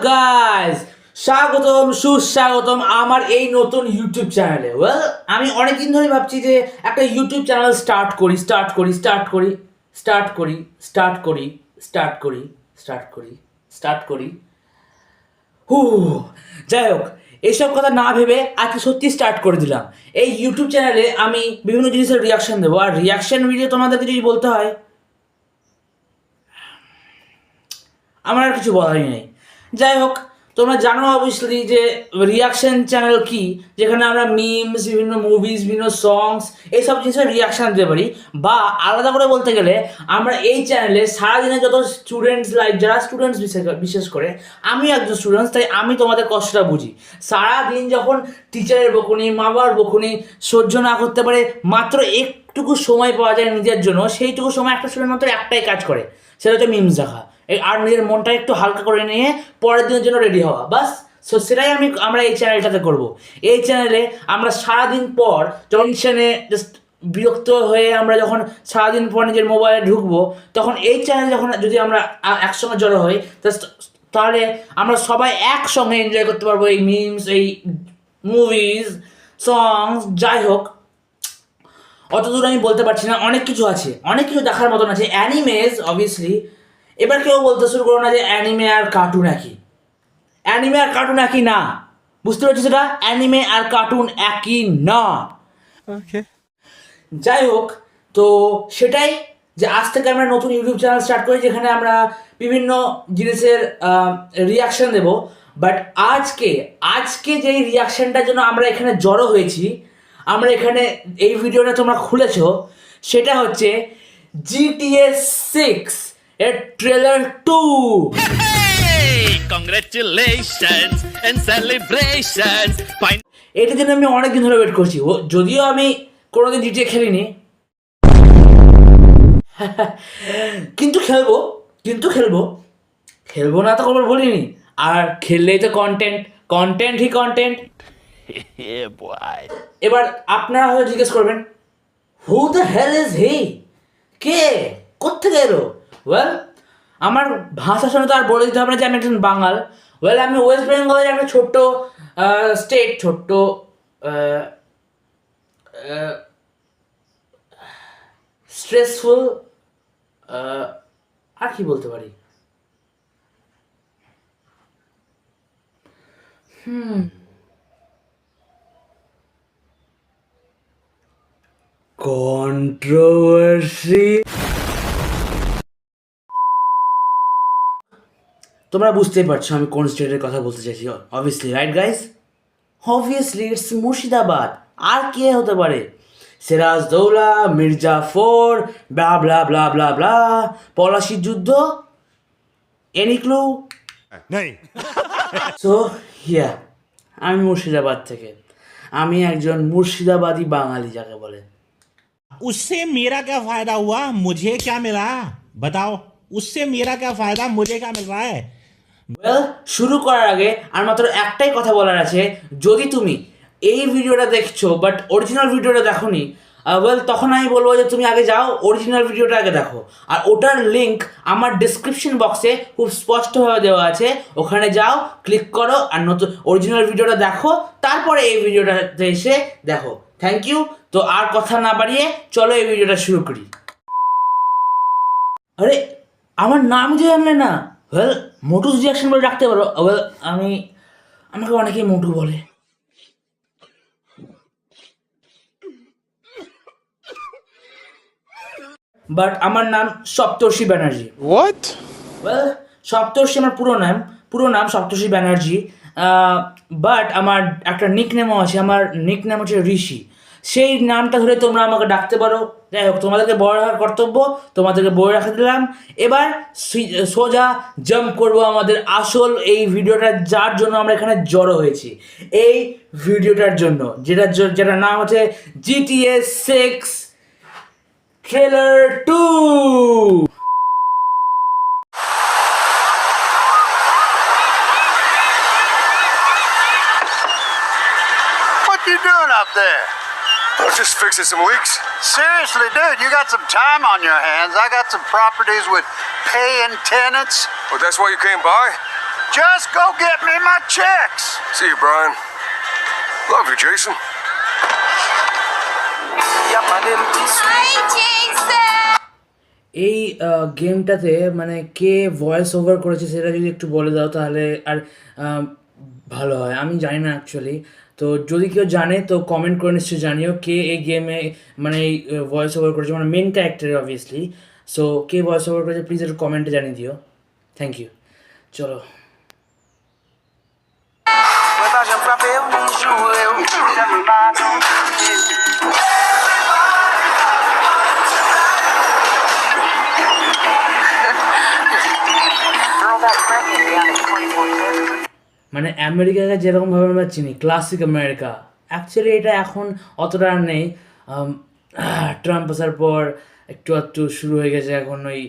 Guys, স্বাগতম সুস্বাগতম আমার এই নতুন ইউটিউব চ্যানেলে। আমি অনেকদিন ধরে ভাবছি যে একটা ইউটিউব চ্যানেল স্টার্ট করি। হু, যাই হোক, এইসব কথা না ভেবে আজকে সত্যি স্টার্ট করে দিলাম। এই ইউটিউব চ্যানেলে আমি বিভিন্ন জিনিসের রিয়াকশন দেবো, আর রিয়াকশন ভিডিও তোমাদেরকে যদি বলতে হয়, আমার আর কিছু বলারই নেই। যাই হোক, তোমরা জানো অবভিয়াসলি যে রিয়াকশন চ্যানেল কি, যেখানে আমরা মিমস, বিভিন্ন মুভিজ, বিভিন্ন সংস, এইসব জিনিসের রিয়াকশান দিতে পারি। বা আলাদা করে বলতে গেলে, আমরা এই চ্যানেলে সারাদিনে যত স্টুডেন্টস লাইফ, যারা স্টুডেন্টস বিশেষ করে আমি একজন স্টুডেন্টস, তাই আমি তোমাদের কষ্টটা বুঝি। সারাদিন যখন টিচারের বকুনি, মা বাবার বকুনি সহ্য না করতে পারে, মাত্র একটুকু সময় পাওয়া যায় নিজের জন্য, সেইটুকু সময় একটা স্টুডেন্ট মাত্র একটাই কাজ করে, সেটা হচ্ছে মিমস দেখা, আর নিজের মনটা একটু হালকা করে নিয়ে পরের দিনের জন্য রেডি হওয়া, বাস। সো সেটাই আমরা এই চ্যানেলটাতে করব। এই চ্যানেলে আমরা সারাদিন পর যখন জাস্ট বিরক্ত হয়ে আমরা যখন সারাদিন পর নিজের মোবাইলে ঢুকবো, তখন এই চ্যানেল যখন যদি আমরা একসঙ্গে জড়ো হই, তাহলে আমরা সবাই একসঙ্গে এনজয় করতে পারবো এই মিমস, এই মুভিজ, সংস। যাই হোক, অত দূর আমি বলতে পারছি না, অনেক কিছু আছে, অনেক কিছু দেখার মতন আছে। অ্যানিমেজ অবভিয়াসলি। এবার কেউ বলতে শুরু করো না যে অ্যানিমে আর কার্টুন একই। অ্যানিমে আর কার্টুন একই না, বুঝতে পারছি সেটা? অ্যানিমে আর কার্টুন একই না। যাই হোক, তো সেটাই যে আজ থেকে আমরা নতুন ইউটিউব চ্যানেল স্টার্ট করি, যেখানে আমরা বিভিন্ন জিনিসের রিয়াকশন দেব। বাট আজকে যেই রিয়াকশনটার জন্য আমরা এখানে জড়ো হয়েছি, আমরা এখানে এই ভিডিওটা তোমরা খুলেছো, সেটা হচ্ছে GTA 6 এর ট্রেলার 2। Congratulations and celebrations. এটার জন্য আমি অনেকদিন ধরে ওয়েট করছি। যদিও আমি কোনোদিন জিটিএ খেলিনি, কিন্তু খেলবো না তো কোনো বলিনি। আর খেললেই তো কন্টেন্ট। Yeah, boy. এবার আপনারা হয়তো জিজ্ঞেস করবেন, who the hell is he? কে? কোত্থেকে এলো? আমার ভাষা শুনে তো আর বলে দিতে হবে না যে আমি একজন বাঙাল। আমি ওয়েস্ট বেঙ্গলের একটা ছোট্ট স্টেট, স্ট্রেসফুল, আর কি বলতে পারি, কন্ট্রোভার্সি। তোমরা বুঝতেই পারছো আমি কোন স্টেটের কথা বলতে চাইছি। Obviously, right guys? Obviously it's Murshidabad. আর কে হতে পারে? সিরাজদৌলা, মির্জাফর, ব্লা ব্লা ব্লা ব্লা ব্লা, পলাশির যুদ্ধ, এনি ক্লু? নেই। সো হিয়া, আমি মুর্শিদাবাদ থেকে। আমি একজন মুর্শিদাবাদী বাঙালি, যাকে বলে। उससे मेरा क्या फायदा हुआ, मुझे क्या मिला बताओ। उससे मेरा क्या फायदा, मुझे क्या मिल रहा है। শুরু করার আগে আর মাত্র একটাই কথা বলার আছে। যদি তুমি এই ভিডিওটা দেখছো বাট অরিজিনাল ভিডিওটা দেখোনি, তখন আমি বলবো যে তুমি আগে যাও, অরিজিনাল ভিডিওটা আগে দেখো। আর ওটার লিঙ্ক আমার ডিসক্রিপশন বক্সে খুব স্পষ্টভাবে দেওয়া আছে, ওখানে যাও, ক্লিক করো, আর নতুন অরিজিনাল ভিডিওটা দেখো, তারপরে এই ভিডিওটাতে এসে দেখো। Thank you. তো আর কথা না বাড়িয়ে চলো এই ভিডিওটা শুরু করি। আরে, আমার নাম যে জানলে না, মোটু রিয়াকশন বলে রাখতে পারো। আমাকে অনেকেই মোটু বলে। বাট আমার নাম সপ্তর্ষি ব্যানার্জি। What? সপ্তর্ষি আমার পুরো নাম সপ্তর্ষি ব্যানার্জি। বাট আমার একটা নিকনেমও আছে, আমার নিকনেম হচ্ছে ঋষি। সেই নামটা ধরে তোমরা আমাকে ডাকতে পারো। যাই হোক, তোমাদেরকে বড় রাখার কর্তব্য, তোমাদেরকে বড় রাখা দিলাম। এবার সোজা জাম্প করবো আমাদের আসল এই ভিডিওটা, যার জন্য আমরা এখানে জড়ো হয়েছি। এই ভিডিওটার জন্য, যেটার নাম হচ্ছে GTA 6 trailer 2। What you doing up there? I was just fixing some leaks. Seriously, dude, you got some time on your hands. I got some properties with paying tenants. Oh, that's why you came by? Just go get me my chicks. See you, Brian. Love you, Jason. এই গেমটাতে মানে কে voice over করেছে সেটা যদি একটু বলে দাও তাহলে আর ভালো হয়। আমি জানি না অ্যাকচুয়ালি, তো যদি কেউ জানে তো কমেন্ট করে নিশ্চয়ই জানিও কে এই গেমে মানে এই ভয়েস ওভার করেছে, মানে মেন ক্যারেক্টারে অবভিয়াসলি। সো কে ভয়েস ওভার করেছে প্লিজ একটু কমেন্টে জানিয়ে দিও। Thank you. চলো মানে আমেরিকাকে যেরকমভাবে আমরা চিনি ক্লাসিক আমেরিকা, অ্যাকচুয়ালি এটা এখন অতটা আর নেই। ট্রাম্প আসার পর একটু একটু শুরু হয়ে গেছে এখন ওই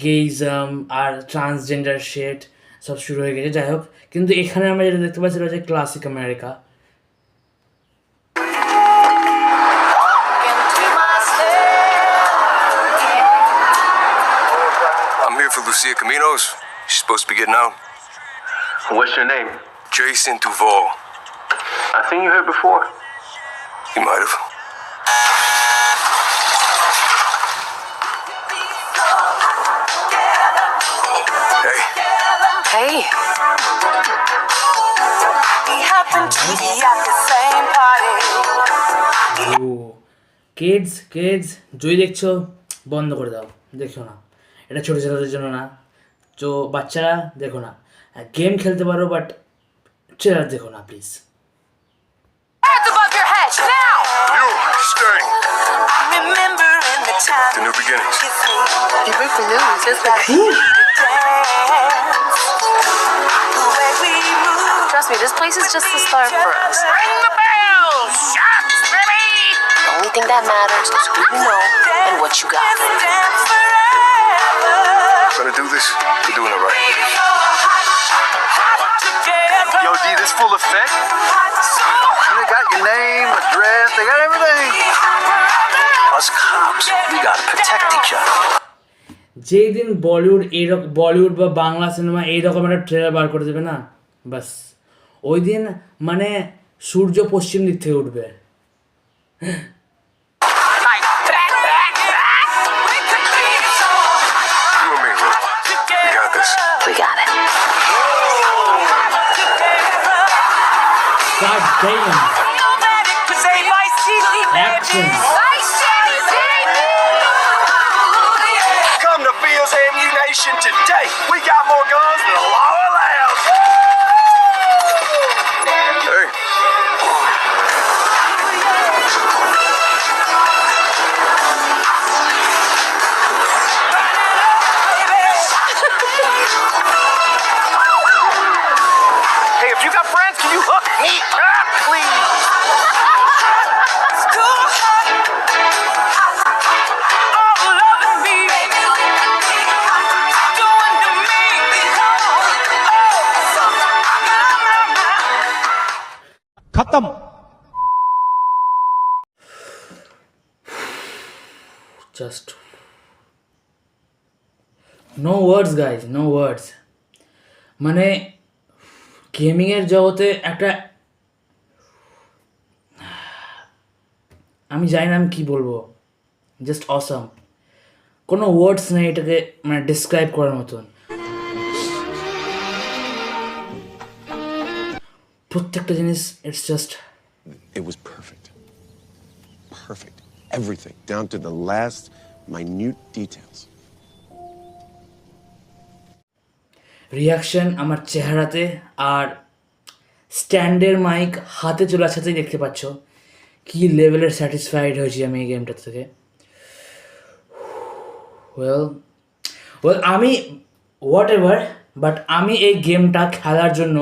গেইজম আর ট্রান্সজেন্ডার শেট সব শুরু হয়ে গেছে। যাই হোক, কিন্তু এখানে আমরা যেটা দেখতে পাচ্ছি সেটা হচ্ছে classic America. I'm here for Lucia Caminos. She's supposed to be getting out. What's your name? Jason Duval. I've seen you here before. You might have. Hey, Hey. We happen to be at the same party. ও kids যদি দেখছো বন্ধ করে দাও, দেখো না, এটা ছোটো ছেলেদের জন্য না। তো বাচ্চারা দেখো না, গেম খেলতে পারো বাট ট্রেলার দেখো না please. Hands above your head now. you, stay. Remember in the time The new beginnings. you kissed me. You break the news, isn't it? The way we move. Trust me, this place is just the start for us. Ring the bell, shots, baby. The only thing that matters is who you know and what you got. Dance forever. Gonna do this? We're doing it right. Together. Yo, D, this full effect? They got your name, address, they got everything. Us cops, we gotta protect each other. যেই দিন বলিউড বা Bangla cinema এইরকম একটা trailer বার করে দেবে না, বাস ওই দিন মানে সূর্য পশ্চিম দিক থেকে উঠবে। You and me, Will. We got this. We got it. God damn. Action. Come to Fields Ammunition today. We got more guns than a law allows. Hey. Hey, if you got friends, can you hook me up, please? खत्म. Just no words guys, no words. মানে গেমিংয়ের জগতে একটা আমি জানি না আমি কী বলবো, জাস্ট অসাম, কোনো ওয়ার্ডস নেই এটাকে মানে ডিসক্রাইব করার মতন। প্রত্যেকটা জিনিস it's just It was perfect. Perfect. Everything, down to the last minute details. Reaction আমার চেহারাতে আর স্ট্যান্ডের মাইক হাতে চলে আসাতেই দেখতে পাচ্ছ কী লেভেলের স্যাটিসফাইড হয়েছি আমি এই গেমটা থেকে। ওয়েল আমি হোয়াট এভার, বাট আমি এই গেমটা খেলার জন্য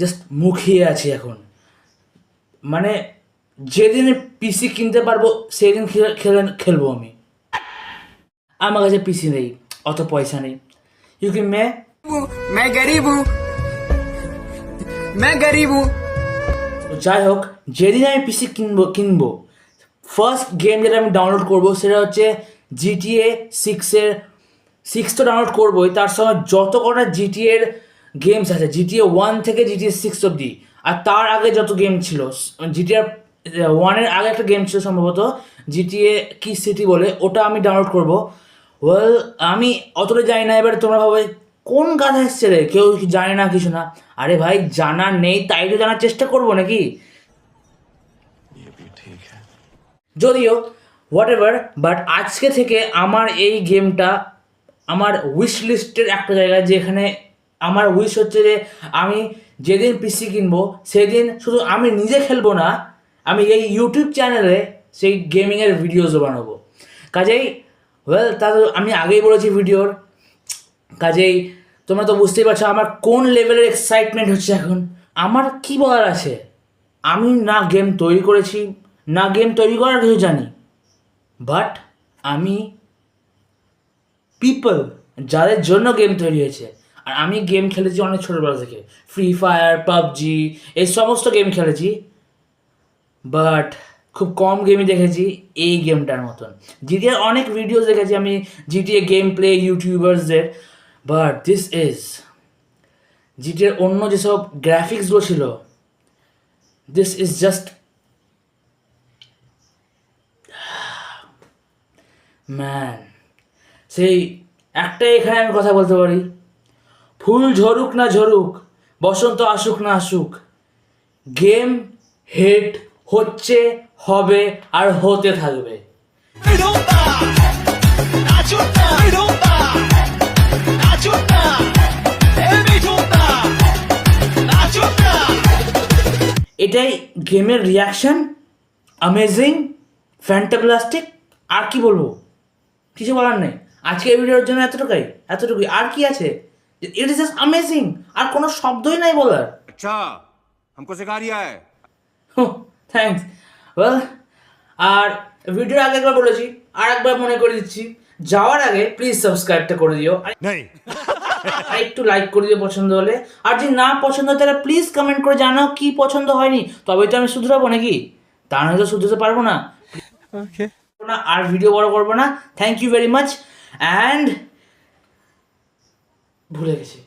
জাস্ট মুখিয়ে আছি এখন। মানে যেদিন পিসি কিনতে পারবো সেদিন খেলবো আমি। আমার কাছে পিসি নেই, অত পয়সা নেই। मैं गरीब हूँ যাই হোক, যেদিন আমি পিসি কিনবো ফার্স্ট গেম যেটা আমি ডাউনলোড করবো সেটা হচ্ছে GTA 6 তো ডাউনলোড করবোই, তার সঙ্গে যত কটা GTA গেমস আছে, জিটিএ 1 থেকে জিটিএ 6 অবধি, আর তার আগে যত গেম ছিল, জিটিএ 1-এর আগে একটা গেম ছিল সম্ভবত জিটিএ কি সিটি বলে, ওটা আমি ডাউনলোড করবো। ওয়েল আমি অতটা জানি না, এবার তোমরা ভাবে কোন গাধা এসছে রে, কেউ জানে না কিছু না। আরে ভাই জানার নেই তাই তো জানার চেষ্টা করবো নাকি, যদিও হোয়াট এভার, বাট আজকে থেকে আমার এই গেমটা আমার উইশ লিস্টের একটা জায়গা, যেখানে আমার উইশ হচ্ছে যে আমি যেদিন পিসি কিনবো সেদিন শুধু আমি নিজে খেলবো না, আমি এই ইউটিউব চ্যানেলে সেই গেমিংয়ের ভিডিওসও বানাবো। কাজেই ওয়েল তা তো আমি আগেই বলেছি ভিডিওর, কাজেই তোমরা তো বুঝতেই পারছো আমার কোন লেভেলের এক্সাইটমেন্ট হচ্ছে এখন। আমার কি বলার আছে, আমি না গেম তৈরি করেছি না গেম তৈরি করার কিছু জানি, বাট আমি পিপল যাদের জন্য গেম তৈরি হয়েছে, আর আমি গেম খেলেছি অনেক ছোটোবেলা থেকে, ফ্রি ফায়ার, পাবজি, এই সমস্ত গেম খেলেছি, বাট খুব কম গেমই দেখেছি এই গেমটার মতন। জিটিএর অনেক ভিডিওস দেখেছি আমি, জিটিএ গেম প্লে ইউটিউবার্সদের, বাট দিস ইজ জিটিএর অন্য যেসব গ্রাফিক্সগুলো ছিল, দিস ইজ জাস্ট ম্যান। সেই একটাই এখানে আমি কথা বলতে পারি, ফুল ঝরুক না ঝরুক, বসন্ত আসুক না আসুক, গেম হিট হচ্ছে, হবে আর হতে থাকবে। এটাই গেমের রিয়াকশন, অ্যামেজিং, ফ্যান্টাব্লাস্টিক, আর কি বলবো, কিছু বলার নেই। আজকের ভিডিওর জন্য এতটুকুই, আর কি আছে, ইট ইজ জাস্ট অ্যামেজিং, আর কোনো শব্দই নাই বলার। अच्छा हमको सिखा रिया है থ্যাংকস। ওয়েল, আর ভিডিওর আগে একবার বলেছি, আর একবার মনে করে দিচ্ছি, যাওয়ার আগে প্লিজ সাবস্ক্রাইবটা করে দিও, আর একটু লাইক করে দিও পছন্দ হলে, আর যদি না পছন্দ হয় তাহলে প্লিজ কমেন্ট করে জানাও কি পছন্দ হয়নি, তবেই তো আমি শুধরাবো নাকি, তা নয় তো শুধরাতে পারবো না। আর ভিডিও বড় করবো না, thank you very much, and ভুলে গেছি।